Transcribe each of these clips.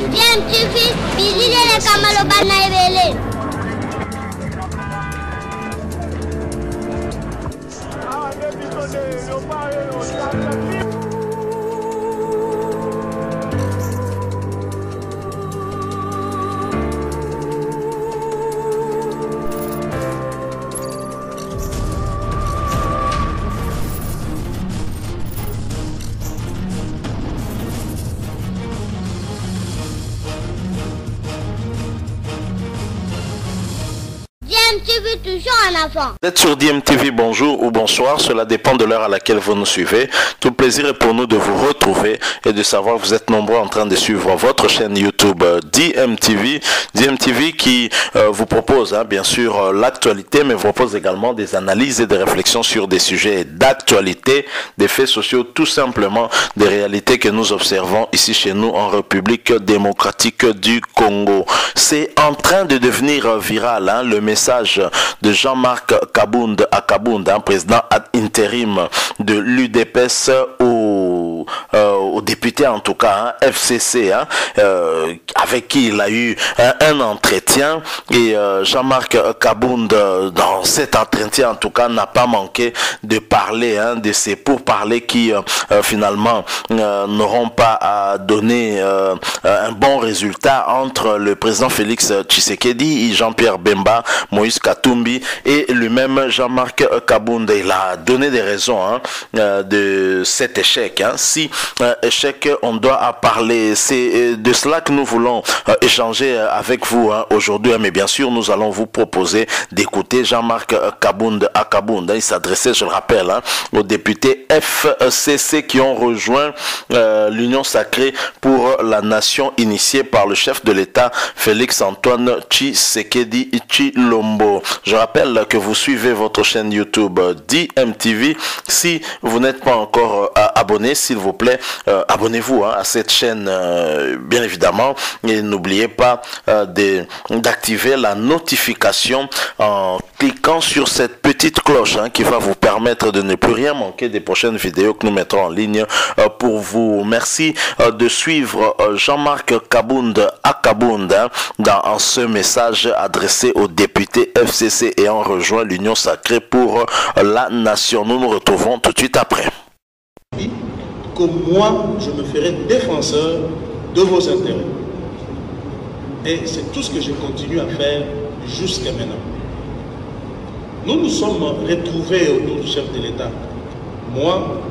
Bien, tu fais, bisous les camalobana et DMTV toujours en avant. Vous êtes sur DMTV, bonjour ou bonsoir, cela dépend de l'heure à laquelle vous nous suivez. Tout plaisir est pour nous de vous retrouver et de savoir que vous êtes nombreux en train de suivre votre chaîne YouTube DMTV. DMTV qui vous propose bien sûr l'actualité, mais vous propose également des analyses et des réflexions sur des sujets d'actualité, des faits sociaux, tout simplement des réalités que nous observons ici chez nous en République démocratique du Congo. C'est en train de devenir viral, le message de Jean-Marc Kabound Akabound, président ad intérim de l'UDPS au député en tout cas, FCC, avec qui il a eu un entretien et Jean-Marc Kabound dans cet entretien en tout cas n'a pas manqué de parler de ces pourparlers qui finalement n'auront pas donné un bon résultat entre le président Félix Tshisekedi, Jean-Pierre Bemba, Moïse Katumbi et lui-même Jean-Marc Kabound. Il a donné des raisons de cet échec. Si échec on doit en parler, c'est de cela que nous voulons échanger avec vous aujourd'hui, mais bien sûr nous allons vous proposer d'écouter Jean-Marc Kabound Akabound. Il s'adressait, je le rappelle, aux députés FCC qui ont rejoint l'Union sacrée pour la nation initiée par le chef de l'État Félix Antoine Tshisekedi Tshilombo. Je rappelle que vous suivez votre chaîne YouTube DMTV. Si vous n'êtes pas encore abonné, s'il vous plaît, abonnez-vous à cette chaîne, bien évidemment, et n'oubliez pas d'activer la notification en cliquant sur cette petite cloche qui va vous permettre de ne plus rien manquer des prochaines vidéos que nous mettrons en ligne pour vous. Merci de suivre Jean-Marc Kabound Akabound dans ce message adressé aux députés FCC ayant rejoint l'Union sacrée pour la nation. Nous nous retrouvons tout de suite après. Que moi, je me ferai défenseur de vos intérêts. Et c'est tout ce que je continue à faire jusqu'à maintenant. Nous nous sommes retrouvés autour du chef de l'État. Moi,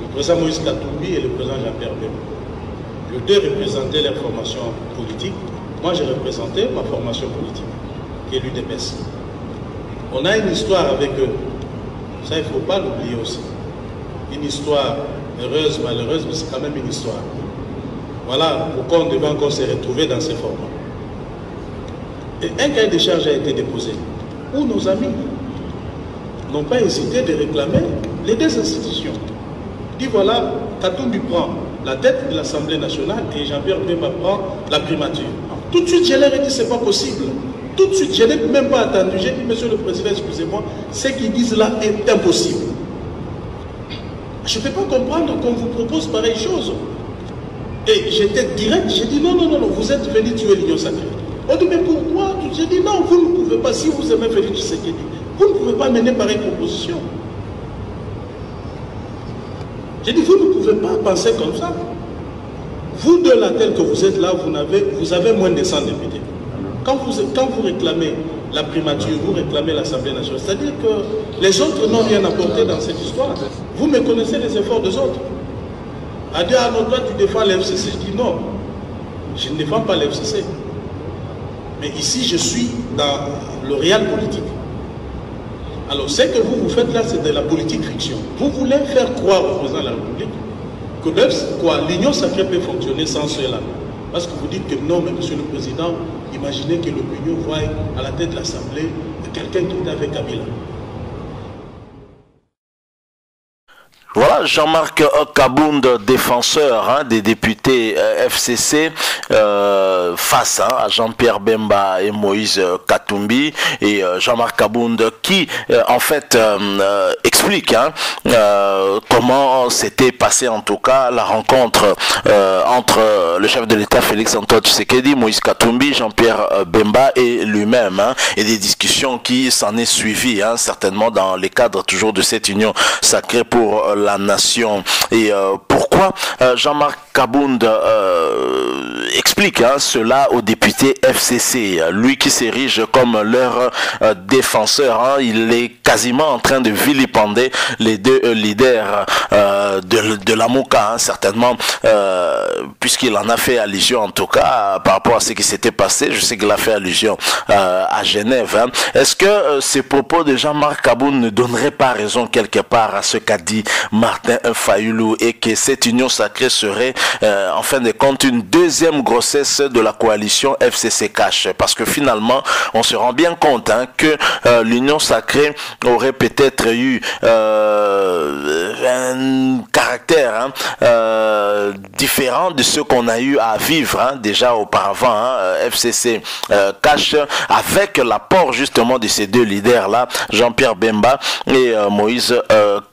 le président Moïse Katumbi et le président Jean-Pierre Bemba. Les deux représentaient leur formation politique. Moi, j'ai représenté ma formation politique, qui est l'UDPS. On a une histoire avec eux. Ça, il ne faut pas l'oublier aussi. Une histoire heureuse, malheureuse, mais c'est quand même une histoire. Voilà pourquoi on devait encore se retrouver dans ces formats. Et un cahier de charge a été déposé, où nos amis n'ont pas hésité de réclamer les deux institutions. Dit voilà, Katumbi prend la tête de l'Assemblée nationale et Jean-Pierre Bemba prend la primature. Tout de suite, je leur ai dit, c'est pas possible. Tout de suite, je n'ai même pas attendu. J'ai dit, monsieur le président, excusez-moi, ce qu'ils disent là est impossible. Je ne peux pas comprendre qu'on vous propose pareille chose. Et j'étais direct, j'ai dit, non, vous êtes venu tuer l'Union sacrée. On dit, mais pourquoi? J'ai dit, non, vous ne pouvez pas, si vous aimez Félix Tshisekedi, vous ne pouvez pas mener pareille proposition. J'ai dit, vous ne pouvez pas penser comme ça. Vous deux là, tel que vous êtes là, vous avez moins de 100 députés. Quand vous réclamez la primature, vous réclamez l'Assemblée nationale, c'est-à-dire que les autres n'ont rien apporté dans cette histoire. Vous me connaissez les efforts des autres. À dire, non, toi tu défends l'FCC. Je dis non, je ne défends pas l'FCC. Mais ici, je suis dans le réel politique. Alors, ce que vous faites là, c'est de la politique fiction. Vous voulez faire croire au président de la République que l'Union sacrée peut fonctionner sans cela. Parce que vous dites que non, mais monsieur le président, imaginez que l'opinion voie à la tête de l'Assemblée quelqu'un qui est avec Kabila. Voilà, Jean-Marc Kabound, défenseur des députés FCC, face à Jean-Pierre Bemba et Moïse Katumbi. Et Jean-Marc Kabound qui, en fait, explique comment s'était passé, en tout cas, la rencontre entre le chef de l'État, Félix-Antoine Tshisekedi, Moïse Katumbi, Jean-Pierre Bemba et lui-même. Et des discussions qui s'en est suivi, certainement dans les cadres toujours de cette union sacrée pour la nation. Et pourquoi Jean-Marc Kabound explique cela aux députés FCC, lui qui s'érige comme leur défenseur. Il est quasiment en train de vilipender les deux leaders de la MOCA, certainement, puisqu'il en a fait allusion, en tout cas, par rapport à ce qui s'était passé. Je sais qu'il a fait allusion à Genève. Est-ce que ces propos de Jean-Marc Kabound ne donneraient pas raison quelque part à ce qu'a dit Martin Fayulu, et que cette union sacrée serait en fin de compte une deuxième grossesse de la coalition FCC Cash? Parce que finalement on se rend bien compte que l'union sacrée aurait peut-être eu un caractère différent de ce qu'on a eu à vivre déjà auparavant, FCC Cash, avec l'apport justement de ces deux leaders là, Jean-Pierre Bemba et Moïse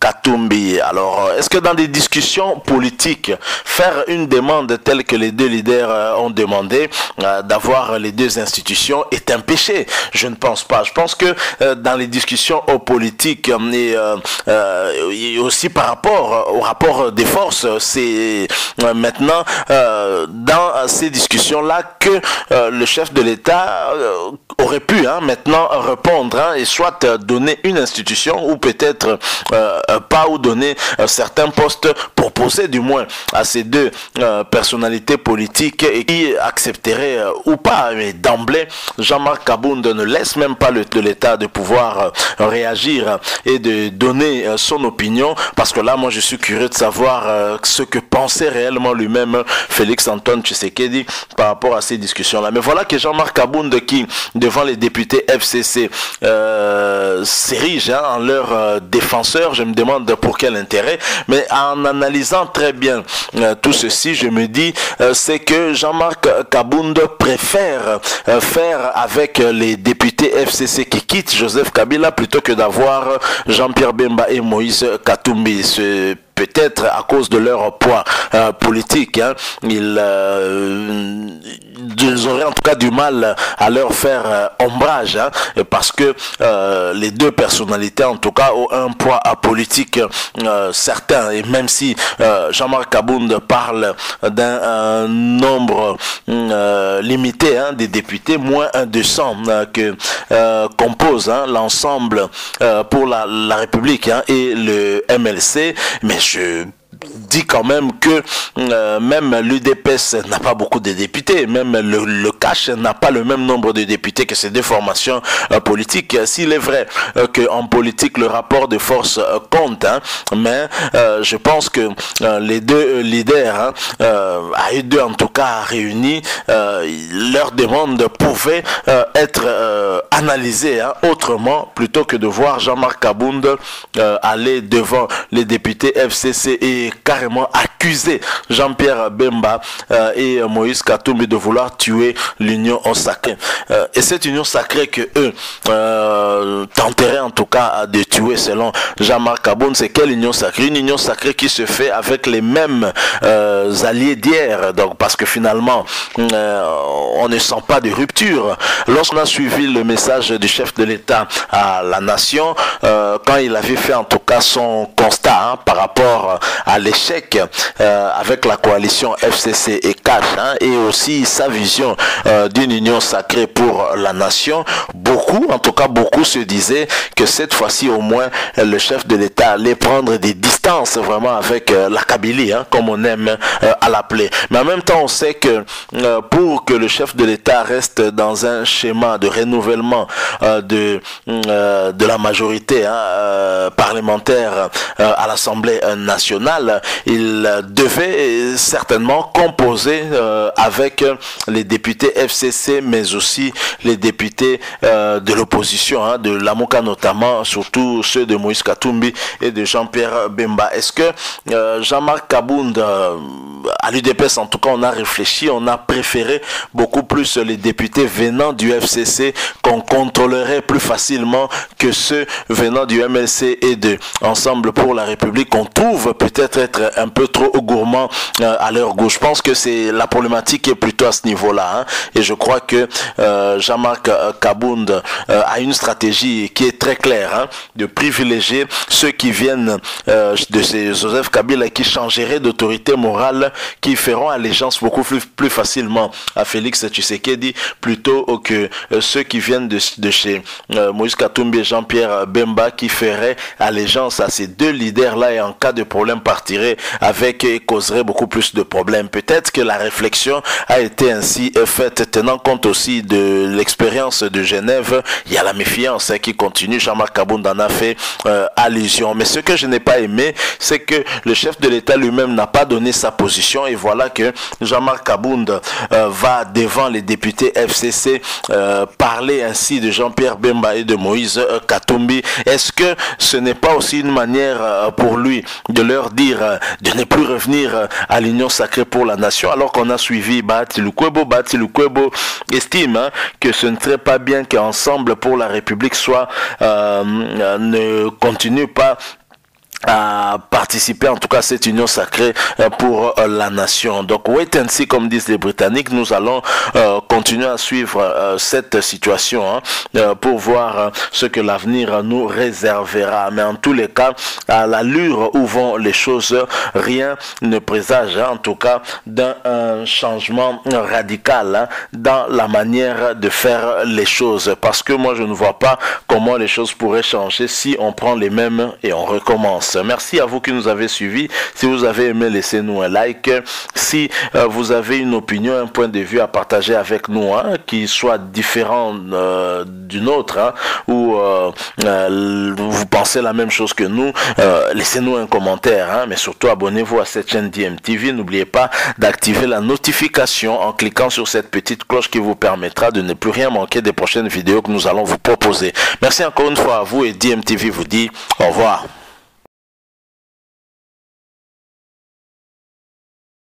Katumbi. Alors, est-ce que dans des discussions politiques, faire une demande telle que les deux leaders ont demandé, d'avoir les deux institutions, est un péché? Je ne pense pas. Je pense que dans les discussions politiques et aussi par rapport au rapport des forces, c'est maintenant dans ces discussions-là que le chef de l'État aurait pu maintenant répondre et soit donner une institution ou peut-être pas, ou donner certains postes, proposer du moins à ces deux personnalités politiques, et qui accepteraient ou pas. Mais d'emblée, Jean-Marc Kabound ne laisse même pas l'État de pouvoir réagir et de donner son opinion, parce que là, moi, je suis curieux de savoir ce que pensait réellement lui-même Félix-Antoine Tshisekedi par rapport à ces discussions-là. Mais voilà que Jean-Marc Kabound, qui, devant les députés FCC, s'érige en leur défenseur, je me demande pour quel intérêt, mais en analysant très bien tout ceci, je me dis c'est que Jean-Marc Kabound préfère faire avec les députés FCC qui quittent Joseph Kabila plutôt que d'avoir Jean-Pierre Bemba et Moïse Katumbi. Peut-être à cause de leur poids politique, ils auraient en tout cas du mal à leur faire ombrage, parce que les deux personnalités en tout cas ont un poids politique certain. Et même si Jean-Marc Kabound parle d'un nombre limité des députés, moins 200 que compose l'ensemble pour la République et le MLC, mais je dit quand même que même l'UDPS n'a pas beaucoup de députés, même le CACH n'a pas le même nombre de députés que ces deux formations politiques. S'il est vrai qu'en politique le rapport de force compte, mais je pense que les deux leaders, à eux deux en tout cas réunis, leur demande pouvait être analysée autrement, plutôt que de voir Jean-Marc Kabound aller devant les députés FCC et carrément accuser Jean-Pierre Bemba et Moïse Katumbi de vouloir tuer l'union sacrée. Et cette union sacrée que eux tenteraient en tout cas de tuer, selon Jean-Marc Kabound, c'est quelle union sacrée? Une union sacrée qui se fait avec les mêmes alliés d'hier. Donc, parce que finalement, on ne sent pas de rupture. Lorsqu'on a suivi le message du chef de l'État à la nation, quand il avait fait en tout cas son constat par rapport à l'échec avec la coalition FCC et CACH, et aussi sa vision d'une union sacrée pour la nation, en tout cas beaucoup se disaient que cette fois-ci au moins le chef de l'État allait prendre des distances vraiment avec la Kabylie, comme on aime à l'appeler. Mais en même temps, on sait que pour que le chef de l'État reste dans un schéma de renouvellement de la majorité parlementaire, parlementaire à l'Assemblée nationale, il devait certainement composer avec les députés FCC, mais aussi les députés de l'opposition, hein, de Lamuka notamment, surtout ceux de Moïse Katumbi et de Jean-Pierre Bemba. Est-ce que Jean-Marc Kabound, à l'UDPS en tout cas, on a réfléchi, on a préféré beaucoup plus les députés venant du FCC qu'on contrôlerait plus facilement que ceux venant du MLC et de Ensemble pour la République, qu'on trouve peut-être être un peu trop gourmand à leur goût. Je pense que c'est la problématique est plutôt à ce niveau-là, hein, et je crois que Jean-Marc Kabound a une stratégie qui est très claire, hein, de privilégier ceux qui viennent de ces Joseph Kabila, qui changeraient d'autorité morale, qui feront allégeance beaucoup plus facilement à Félix Tshisekedi, plutôt que ceux qui viennent de chez Moïse Katumbi et Jean-Pierre Bemba, qui feraient allégeance à ces deux leaders-là et en cas de problème partiraient avec et causeraient beaucoup plus de problèmes. Peut-être que la réflexion a été ainsi faite, tenant compte aussi de l'expérience de Genève. Il y a la méfiance qui continue. Jean-Marc Kabound en a fait allusion. Mais ce que je n'ai pas aimé, c'est que le chef de l'État lui-même n'a pas donné sa position, et voilà que Jean-Marc Kabound va devant les députés FCC parler ainsi de Jean-Pierre Bemba et de Moïse Katumbi. Est-ce que ce n'est pas aussi une manière pour lui de leur dire de ne plus revenir à l'Union sacrée pour la nation, alors qu'on a suivi Bahati Lukwebo? Bahati Lukwebo estime, hein, que ce ne serait pas bien qu'Ensemble pour la République soit ne continue pas à participer en tout cas à cette union sacrée pour la nation. Donc wait and see, comme disent les Britanniques. Nous allons continuer à suivre cette situation, hein, pour voir ce que l'avenir nous réservera. Mais en tous les cas, à l'allure où vont les choses, rien ne présage, hein, en tout cas d'un changement radical, hein, dans la manière de faire les choses, parce que moi je ne vois pas comment les choses pourraient changer si on prend les mêmes et on recommence. Merci à vous qui nous avez suivis. Si vous avez aimé, laissez-nous un like. Si vous avez une opinion, un point de vue à partager avec nous, hein, qui soit différent d'une autre, hein, ou vous pensez la même chose que nous, laissez-nous un commentaire, hein, mais surtout abonnez-vous à cette chaîne DMTV. N'oubliez pas d'activer la notification en cliquant sur cette petite cloche qui vous permettra de ne plus rien manquer des prochaines vidéos que nous allons vous proposer. Merci encore une fois à vous, et DMTV vous dit au revoir.